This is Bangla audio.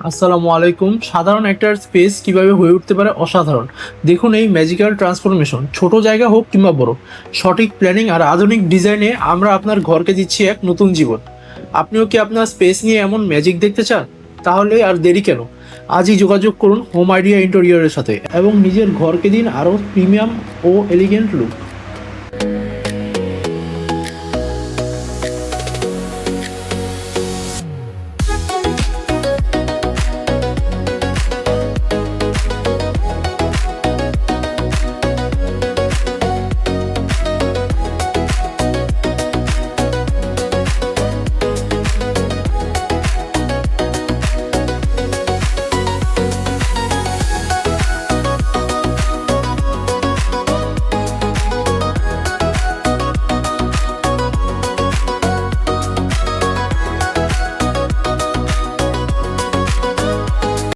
আসসালামু আলাইকুম। সাধারণ একটা স্পেস কিভাবে হয়ে উঠতে পারে অসাধারণ। দেখুন এই ম্যাজিক্যাল ট্রান্সফরমেশন, ছোট জায়গা হোক কিংবা বড়, সঠিক প্ল্যানিং আর আধুনিক ডিজাইনে আমরা আপনার ঘরকে দিচ্ছি এক নতুন জীবন। আপনিও কি আপনার স্পেস নিয়ে এমন ম্যাজিক দেখতে চান? তাহলে আর দেরি কেন, আজই যোগাযোগ করুন হোম আইডিয়া ইন্টেরিয়রের সাথে এবং নিজের ঘরকে দিন আরও প্রিমিয়াম ও এলিগেন্ট লুক।